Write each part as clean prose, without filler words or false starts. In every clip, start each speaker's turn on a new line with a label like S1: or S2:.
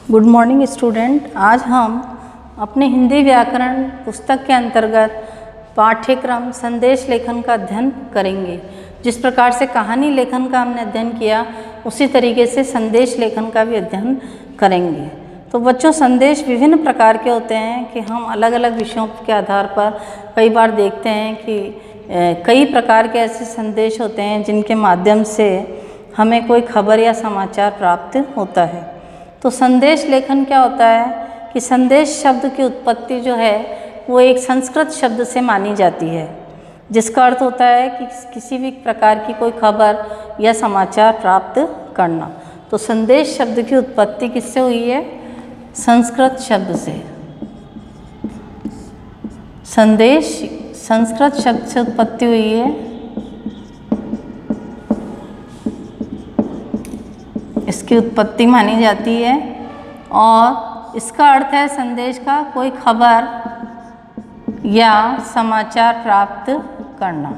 S1: Good morning student. आज हम अपने हिंदी व्याकरण पुस्तक के अंतर्गत पाठ्यक्रम संदेश लेखन का अध्ययन करेंगे। जिस प्रकार से कहानी लेखन का हमने अध्ययन किया उसी तरीके से संदेश लेखन का भी अध्ययन करेंगे। तो बच्चों, संदेश विभिन्न प्रकार के होते हैं कि हम अलग अलग विषयों के आधार पर कई बार देखते हैं कि कई प्रकार के ऐसे संदेश होते हैं जिनके माध्यम से हमें कोई खबर या समाचार प्राप्त होता है। तो संदेश लेखन क्या होता है कि संदेश शब्द की उत्पत्ति जो है वो एक संस्कृत शब्द से मानी जाती है, जिसका अर्थ होता है कि किसी भी प्रकार की कोई खबर या समाचार प्राप्त करना। तो संदेश शब्द की उत्पत्ति किससे हुई है? संस्कृत शब्द से। संदेश संस्कृत शब्द से उत्पत्ति हुई है। इसकी उत्पत्ति मानी जाती है और इसका अर्थ है संदेश का कोई खबर या समाचार प्राप्त करना।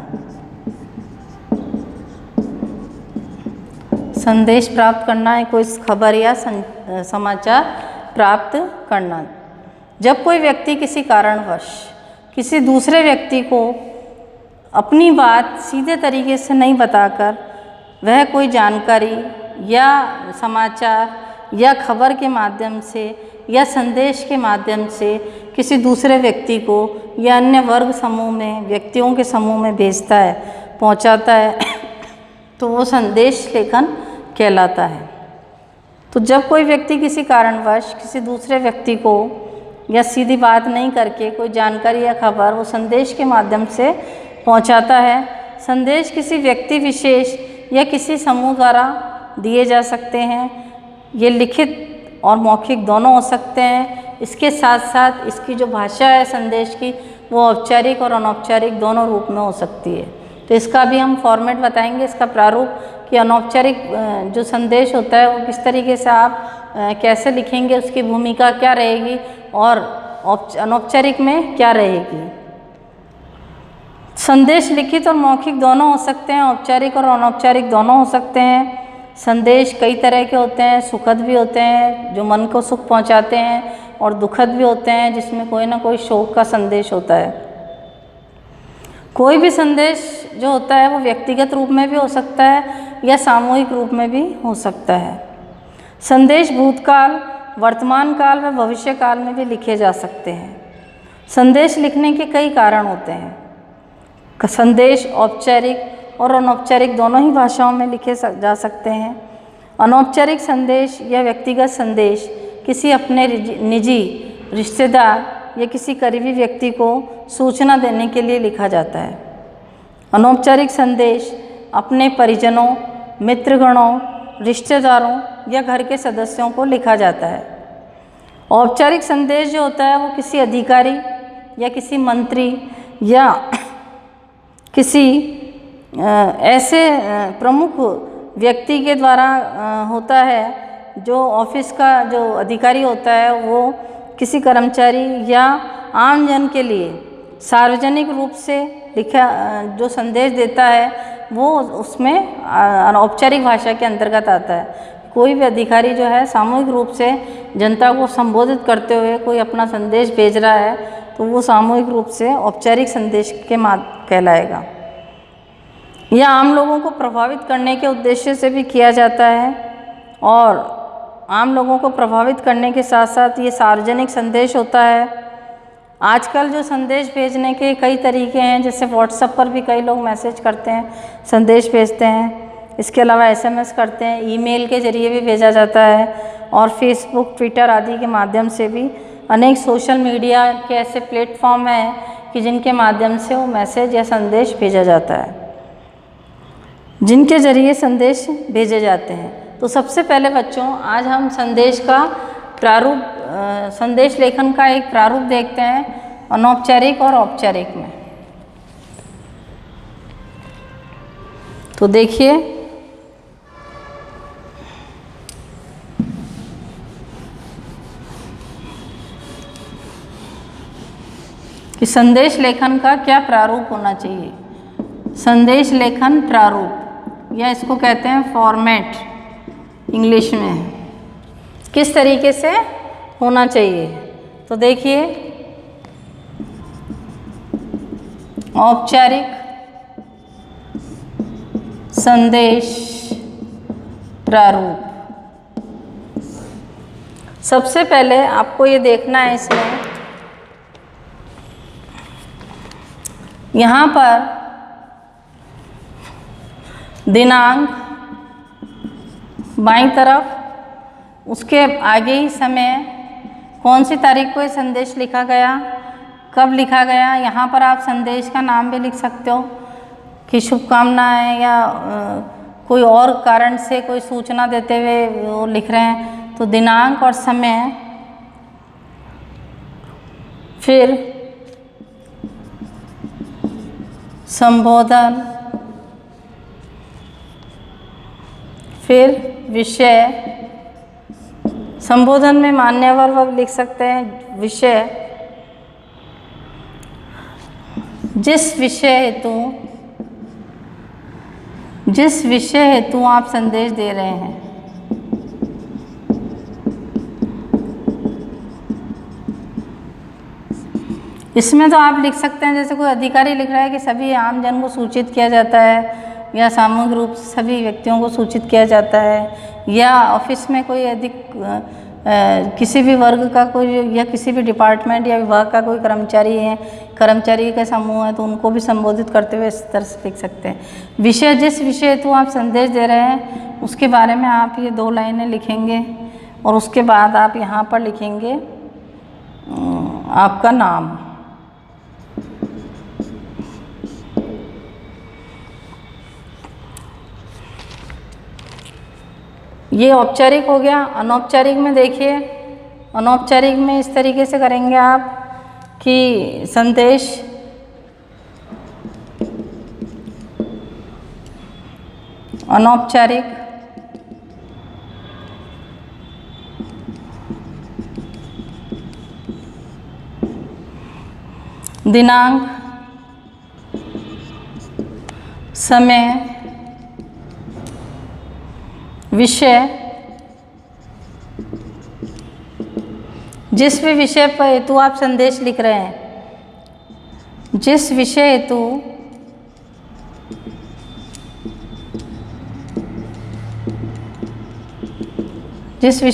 S1: संदेश प्राप्त करना है कोई खबर या समाचार प्राप्त करना। जब कोई व्यक्ति किसी कारणवश किसी दूसरे व्यक्ति को अपनी बात सीधे तरीके से नहीं बताकर वह कोई जानकारी या समाचार या खबर के माध्यम से या संदेश के माध्यम से किसी दूसरे व्यक्ति को या अन्य वर्ग समूह में व्यक्तियों के समूह में भेजता है, पहुंचाता है, तो वो संदेश लेखन कहलाता है। तो जब कोई व्यक्ति किसी कारणवश किसी दूसरे व्यक्ति को या सीधी बात नहीं करके कोई जानकारी या खबर वो संदेश के माध्यम से पहुंचाता है। संदेश किसी व्यक्ति विशेष या किसी समूह द्वारा दिए जा सकते हैं। ये लिखित और मौखिक दोनों हो सकते हैं। इसके साथ साथ इसकी जो भाषा है संदेश की वो औपचारिक और अनौपचारिक दोनों रूप में हो सकती है। तो इसका भी हम फॉर्मेट बताएंगे, इसका प्रारूप, कि अनौपचारिक जो संदेश होता है वो किस तरीके से आप कैसे लिखेंगे, उसकी भूमिका क्या रहेगी और अनौपचारिक में क्या रहेगी। संदेश लिखित और मौखिक दोनों हो सकते हैं, औपचारिक और अनौपचारिक दोनों हो सकते हैं। संदेश कई तरह के होते हैं, सुखद भी होते हैं जो मन को सुख पहुंचाते हैं, और दुखद भी होते हैं जिसमें कोई ना कोई शोक का संदेश होता है। कोई भी संदेश जो होता है वो व्यक्तिगत रूप में भी हो सकता है या सामूहिक रूप में भी हो सकता है। संदेश भूतकाल, वर्तमान काल व भविष्य काल में भी लिखे जा सकते हैं। संदेश लिखने के कई कारण होते हैं। संदेश औपचारिक और अनौपचारिक दोनों ही भाषाओं में लिखे जा सकते हैं। अनौपचारिक संदेश या व्यक्तिगत संदेश किसी अपने निजी रिश्तेदार या किसी करीबी व्यक्ति को सूचना देने के लिए लिखा जाता है। अनौपचारिक संदेश अपने परिजनों, मित्रगणों, रिश्तेदारों या घर के सदस्यों को लिखा जाता है। औपचारिक संदेश जो होता है वो किसी अधिकारी या किसी मंत्री या किसी ऐसे प्रमुख व्यक्ति के द्वारा होता है। जो ऑफिस का जो अधिकारी होता है वो किसी कर्मचारी या आम जन के लिए सार्वजनिक रूप से लिखा जो संदेश देता है वो उसमें अनौपचारिक भाषा के अंतर्गत आता है। कोई भी अधिकारी जो है सामूहिक रूप से जनता को संबोधित करते हुए कोई अपना संदेश भेज रहा है तो वो सामूहिक रूप से औपचारिक संदेश के कहलाएगा। यह आम लोगों को प्रभावित करने के उद्देश्य से भी किया जाता है, और आम लोगों को प्रभावित करने के साथ साथ ये सार्वजनिक संदेश होता है। आजकल जो संदेश भेजने के कई तरीके हैं, जैसे व्हाट्सएप पर भी कई लोग मैसेज करते हैं, संदेश भेजते हैं। इसके अलावा एसएमएस करते हैं, ईमेल के जरिए भी भेजा जाता है, और फेसबुक, ट्विटर आदि के माध्यम से भी अनेक सोशल मीडिया के ऐसे प्लेटफॉर्म हैं कि जिनके माध्यम से वो मैसेज या संदेश भेजा जाता है, जिनके जरिए संदेश भेजे जाते हैं। तो सबसे पहले बच्चों, आज हम संदेश का प्रारूप, संदेश लेखन का एक प्रारूप देखते हैं अनौपचारिक और औपचारिक में। तो देखिए, कि संदेश लेखन का क्या प्रारूप होना चाहिए। संदेश लेखन प्रारूप, या इसको कहते हैं फॉर्मेट इंग्लिश में। किस तरीके से होना चाहिए। तो देखिए, औपचारिक संदेश प्रारूप। सबसे पहले आपको ये देखना है, इसमें यहाँ पर दिनांक बाईं तरफ, उसके आगे ही समय, कौन सी तारीख को ये संदेश लिखा गया, कब लिखा गया। यहाँ पर आप संदेश का नाम भी लिख सकते हो कि शुभकामनाएं, या कोई और कारण से कोई सूचना देते हुए वो लिख रहे हैं, तो दिनांक और समय, फिर संबोधन, फिर विषय। संबोधन में मान्यवर वर्ग लिख सकते हैं। विषय, जिस विषय हेतु आप संदेश दे रहे हैं। इसमें तो आप लिख सकते हैं, जैसे कोई अधिकारी लिख रहा है कि सभी आम जन को सूचित किया जाता है, या सामूहिक रूप से सभी व्यक्तियों को सूचित किया जाता है, या ऑफिस में कोई किसी भी वर्ग का कोई, या किसी भी डिपार्टमेंट या विभाग का कोई कर्मचारी का समूह है, तो उनको भी संबोधित करते हुए इस तरह से लिख सकते हैं। विषय, जिस विषय हेतु आप संदेश दे रहे हैं उसके बारे में आप ये 2 लाइनें लिखेंगे, और उसके बाद आप यहाँ पर लिखेंगे आपका नाम। ये औपचारिक हो गया। अनौपचारिक में देखिए, अनौपचारिक में इस तरीके से करेंगे आप कि संदेश अनौपचारिक, दिनांक, समय, विषय, जिस भी विषय पर हेतु आप संदेश लिख रहे हैं, जिस विषय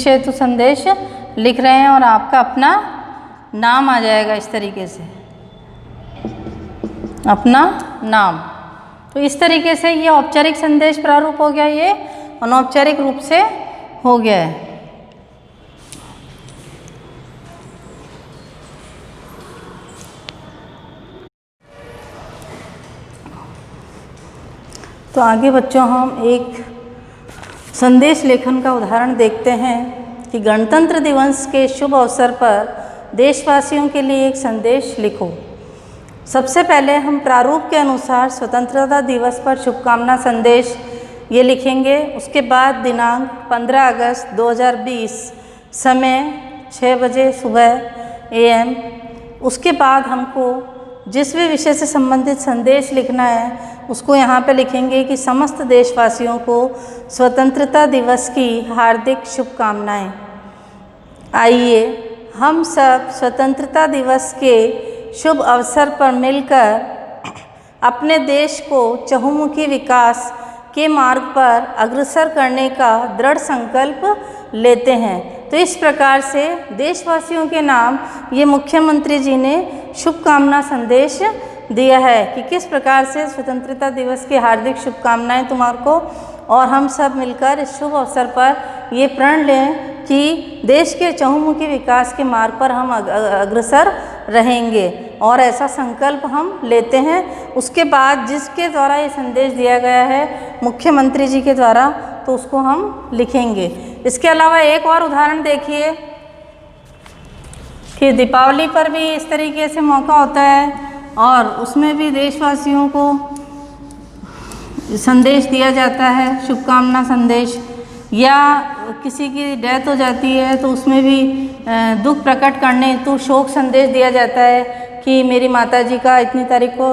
S1: हेतु संदेश लिख रहे हैं, और आपका अपना नाम आ जाएगा इस तरीके से, अपना नाम। तो इस तरीके से ये औपचारिक संदेश प्रारूप हो गया, ये अनौपचारिक रूप से हो गया है। तो आगे बच्चों हम एक संदेश लेखन का उदाहरण देखते हैं कि गणतंत्र दिवस के शुभ अवसर पर देशवासियों के लिए एक संदेश लिखो। सबसे पहले हम प्रारूप के अनुसार स्वतंत्रता दिवस पर शुभकामना संदेश ये लिखेंगे। उसके बाद दिनांक 15 अगस्त 2020, समय 6 बजे सुबह AM। उसके बाद हमको जिस भी विषय से संबंधित संदेश लिखना है उसको यहाँ पे लिखेंगे कि समस्त देशवासियों को स्वतंत्रता दिवस की हार्दिक शुभकामनाएं। आइए हम सब स्वतंत्रता दिवस के शुभ अवसर पर मिलकर अपने देश को चहुमुखी विकास के मार्ग पर अग्रसर करने का दृढ़ संकल्प लेते हैं। तो इस प्रकार से देशवासियों के नाम ये मुख्यमंत्री जी ने शुभकामना संदेश दिया है कि किस प्रकार से स्वतंत्रता दिवस की हार्दिक शुभकामनाएं तुम्हारे को, और हम सब मिलकर इस शुभ अवसर पर ये प्रण लें कि देश के चहुमुखी विकास के मार्ग पर हम अग्रसर रहेंगे, और ऐसा संकल्प हम लेते हैं। उसके बाद जिसके द्वारा ये संदेश दिया गया है मुख्यमंत्री जी के द्वारा, तो उसको हम लिखेंगे। इसके अलावा एक और उदाहरण देखिए कि दीपावली पर भी इस तरीके से मौका होता है, और उसमें भी देशवासियों को संदेश दिया जाता है, शुभकामना संदेश। या किसी की डेथ हो जाती है तो उसमें भी दुख प्रकट करने हेतु शोक संदेश दिया जाता है कि मेरी माताजी का इतनी तारीख को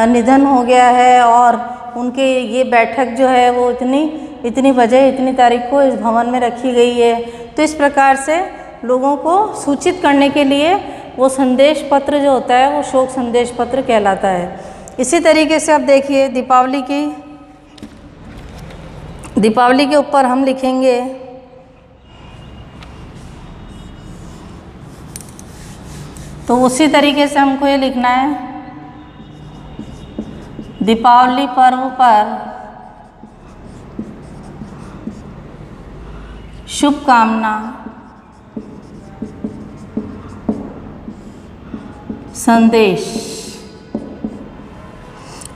S1: निधन हो गया है, और उनके ये बैठक जो है वो इतनी बजे इतनी तारीख को इस भवन में रखी गई है। तो इस प्रकार से लोगों को सूचित करने के लिए वो संदेश पत्र जो होता है वो शोक संदेश पत्र कहलाता है। इसी तरीके से अब देखिए दीपावली के ऊपर हम लिखेंगे तो उसी तरीके से हमको ये लिखना है, दीपावली पर्व पर शुभकामना संदेश।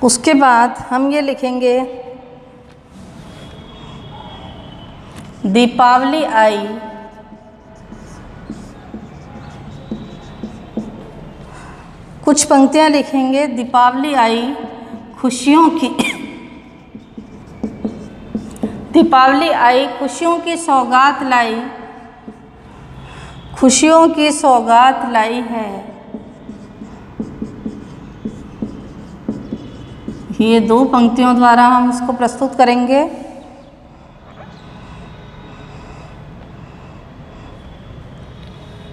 S1: उसके बाद हम ये लिखेंगे, दीपावली आई कुछ पंक्तियाँ लिखेंगे, दीपावली आई खुशियों की दीपावली आई खुशियों की सौगात लाई, खुशियों की सौगात लाई है। ये 2 पंक्तियों द्वारा हम इसको प्रस्तुत करेंगे।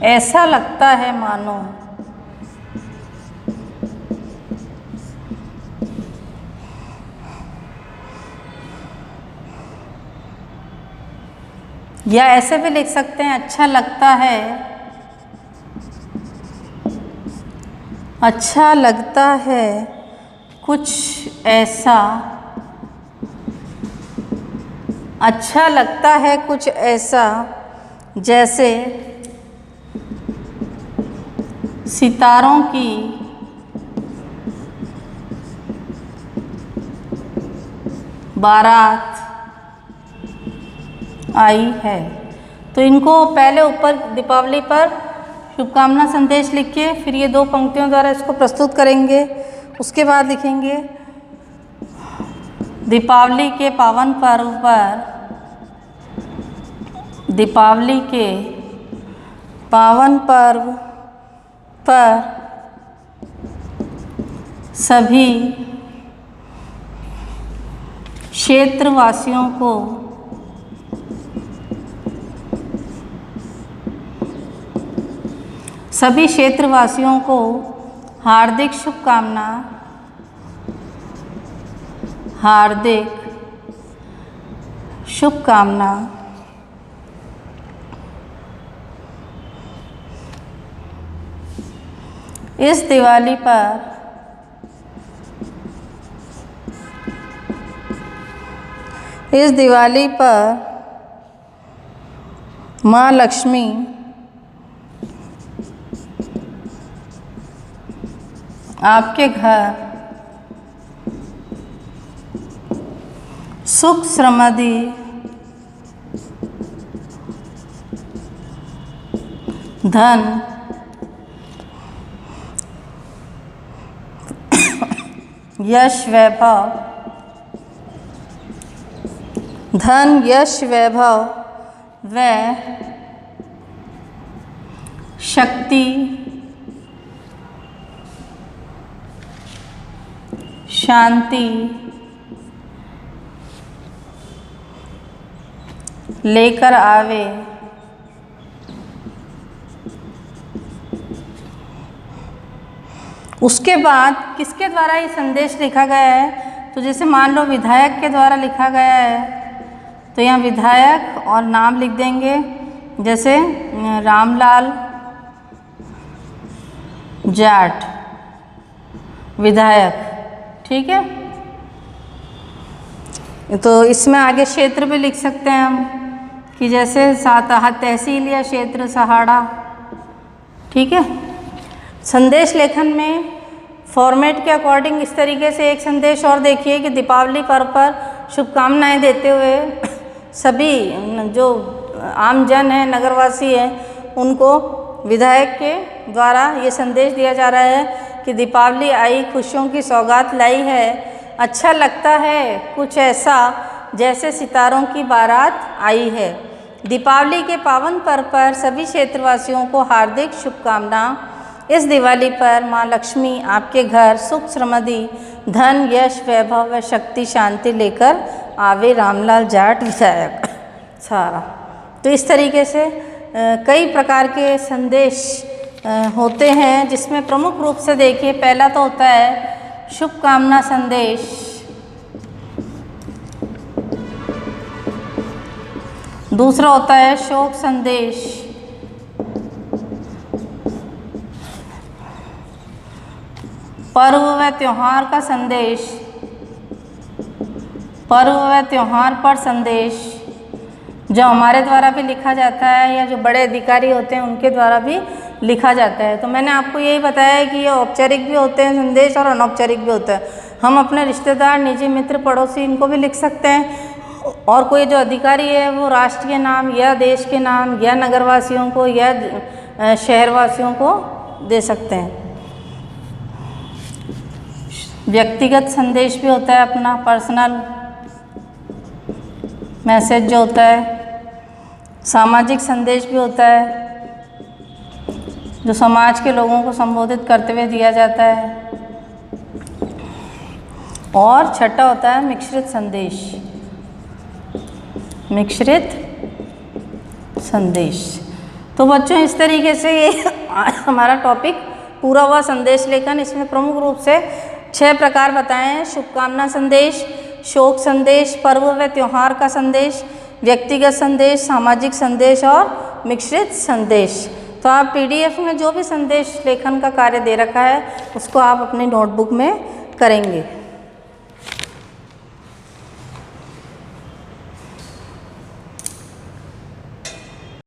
S1: ऐसा लगता है मानो या ऐसे भी लिख सकते हैं, अच्छा लगता है, अच्छा लगता है कुछ ऐसा, अच्छा लगता है कुछ ऐसा जैसे सितारों की बारात आई है। तो इनको पहले ऊपर दीपावली पर शुभकामना संदेश लिख के फिर ये 2 पंक्तियों द्वारा इसको प्रस्तुत करेंगे। उसके बाद लिखेंगे, दीपावली के पावन पर्व पर, दीपावली के पावन पर्व पर सभी क्षेत्रवासियों को हार्दिक शुभकामना, हार्दिक शुभकामना। इस दिवाली पर माँ लक्ष्मी आपके घर सुख समृद्धि धन यश वैभव, धन यश वैभव व शक्ति शांति लेकर आवे। उसके बाद किसके द्वारा ये संदेश लिखा गया है, तो जैसे मान लो विधायक के द्वारा लिखा गया है तो यहाँ विधायक और नाम लिख देंगे, जैसे रामलाल जाट विधायक, ठीक है। तो इसमें आगे क्षेत्र भी लिख सकते हैं हम कि जैसे साताहा तहसील या क्षेत्र सहाड़ा, ठीक है। संदेश लेखन में फॉर्मेट के अकॉर्डिंग इस तरीके से एक संदेश और देखिए कि दीपावली पर्व पर शुभकामनाएं देते हुए सभी जो आम जन हैं, नगरवासी हैं, उनको विधायक के द्वारा ये संदेश दिया जा रहा है कि दीपावली आई खुशियों की सौगात लाई है, अच्छा लगता है कुछ ऐसा जैसे सितारों की बारात आई है। दीपावली के पावन पर्व पर सभी क्षेत्रवासियों को हार्दिक शुभकामना। इस दिवाली पर माँ लक्ष्मी आपके घर सुख समृद्धि धन यश वैभव व शक्ति शांति लेकर आवे। रामलाल जाट विधायक सारा। तो इस तरीके से कई प्रकार के संदेश होते हैं, जिसमें प्रमुख रूप से देखिए पहला तो होता है शुभकामना संदेश, दूसरा होता है शोक संदेश, पर्व व त्योहार का संदेश, पर्व व त्योहार पर संदेश जो हमारे द्वारा भी लिखा जाता है या जो बड़े अधिकारी होते हैं उनके द्वारा भी लिखा जाता है। तो मैंने आपको यही बताया है कि ये औपचारिक भी होते हैं संदेश और अनौपचारिक भी होता है। हम अपने रिश्तेदार, निजी मित्र, पड़ोसी इनको भी लिख सकते हैं, और कोई जो अधिकारी है वो राष्ट्र के नाम या देश के नाम या नगरवासियों को या शहरवासियों को दे सकते हैं। व्यक्तिगत संदेश भी होता है, अपना पर्सनल मैसेज जो होता है। सामाजिक संदेश भी होता है जो समाज के लोगों को संबोधित करते हुए दिया जाता है। और छठा होता है मिश्रित संदेश, मिश्रित संदेश। तो बच्चों इस तरीके से ये हमारा टॉपिक पूरा हुआ संदेश लेखन। इसमें प्रमुख रूप से 6 प्रकार बताए हैं: शुभकामना संदेश, शोक संदेश, पर्व व त्योहार का संदेश, व्यक्तिगत संदेश, सामाजिक संदेश और मिश्रित संदेश। तो आप PDF में जो भी संदेश लेखन का कार्य दे रखा है उसको आप अपनी नोटबुक में करेंगे।